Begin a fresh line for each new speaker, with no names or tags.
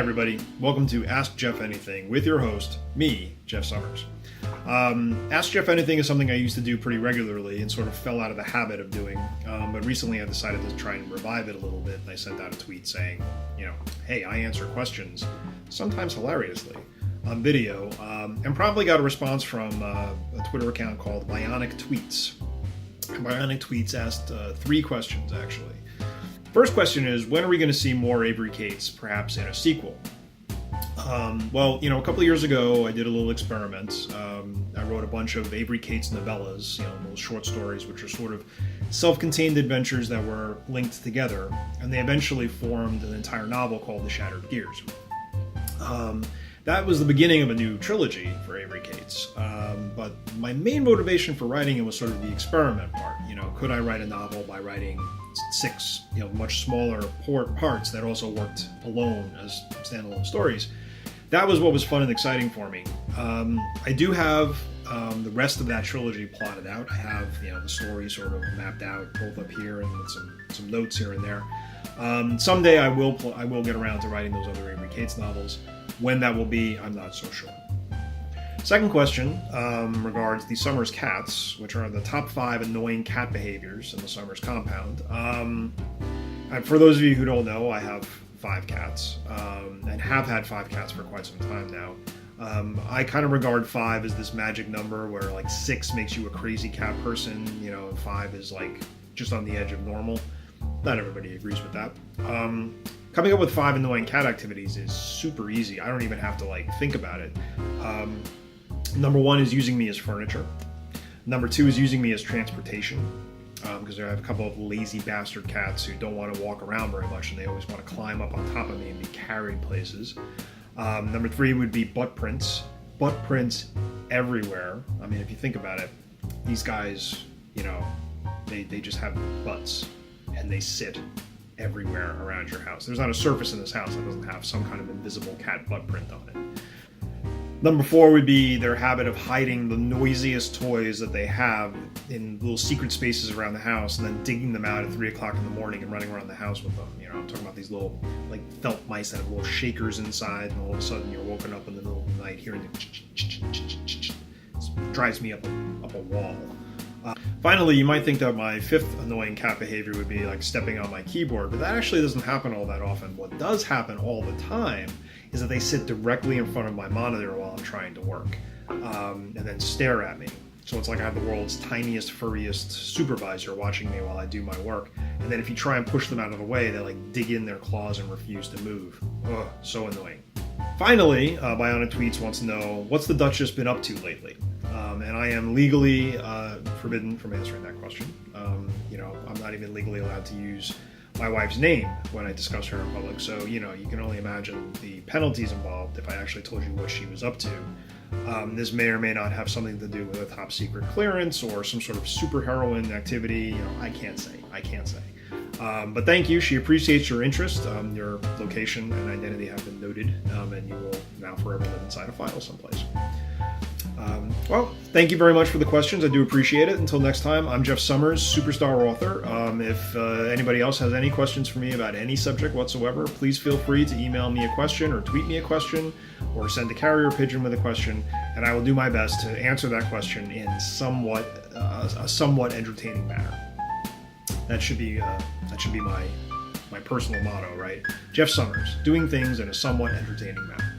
everybody. Welcome to Ask Jeff Anything with your host, me, Jeff Summers. Ask Jeff Anything is something I used to do pretty regularly and sort of fell out of the habit of doing. But recently I decided to try and revive it a little bit, and I sent out a tweet saying, hey, I answer questions, sometimes hilariously, on video, and probably got a response from a Twitter account called Bionic Tweets. Bionic Tweets asked 3 questions, actually. First question is, when are we going to see more Avery Cates, perhaps in a sequel? Well, a couple of years ago, I did a little experiment. I wrote a bunch of Avery Cates novellas, little short stories, which are sort of self-contained adventures that were linked together, and they eventually formed an entire novel called The Shattered Gears. That was the beginning of a new trilogy for Avery Cates, but my main motivation for writing it was sort of the experiment part. Could I write a novel by writing 6, much smaller parts that also worked alone as standalone stories? That was what was fun and exciting for me. I do have the rest of that trilogy plotted out. I have the story sort of mapped out, both up here and with some notes here and there. Someday I will get around to writing those other Avery Cates novels. When that will be, I'm not so sure. Second question regards the Summers cats, which are the top 5 annoying cat behaviors in the Summers compound. And for those of you who don't know, I have 5 cats, and have had 5 cats for quite some time now. I kind of regard 5 as this magic number where 6 makes you a crazy cat person, and 5 is just on the edge of normal. Not everybody agrees with that. Coming up with 5 annoying cat activities is super easy. I don't even have to think about it. Number 1 is using me as furniture. Number 2 is using me as transportation, because I have a couple of lazy bastard cats who don't want to walk around very much, and they always want to climb up on top of me and be carried places. Number 3 would be butt prints. Butt prints everywhere. I mean, if you think about it, these guys, they just have butts, and they sit everywhere around your house. There's not a surface in this house that doesn't have some kind of invisible cat butt print on it. Number 4 would be their habit of hiding the noisiest toys that they have in little secret spaces around the house and then digging them out at 3 o'clock in the morning and running around the house with them. I'm talking about these little felt mice that have little shakers inside, and all of a sudden you're woken up in the middle of the night hearing the it drives me up a wall. Finally, you might think that my 5th annoying cat behavior would be stepping on my keyboard, but that actually doesn't happen all that often. What does happen all the time is that they sit directly in front of my monitor while I'm trying to work, and then stare at me. So it's like I have the world's tiniest, furriest supervisor watching me while I do my work, and then if you try and push them out of the way, they dig in their claws and refuse to move. Ugh, so annoying. Finally, Bionic Tweets wants to know, what's the Duchess been up to lately? And I am legally forbidden from answering that question. I'm not even legally allowed to use my wife's name when I discuss her in public, so you can only imagine the penalties involved if I actually told you what she was up to. This may or may not have something to do with a top secret clearance or some sort of superheroine activity. I can't say. But thank you. She appreciates your interest. Your location and identity have been noted, and you will now forever live inside a file someplace. Well, thank you very much for the questions. I do appreciate it. Until next time, I'm Jeff Summers, superstar author. If anybody else has any questions for me about any subject whatsoever, please feel free to email me a question or tweet me a question or send a carrier pigeon with a question, and I will do my best to answer that question in a somewhat entertaining manner. That should be my personal motto, right? Jeff Summers, doing things in a somewhat entertaining manner.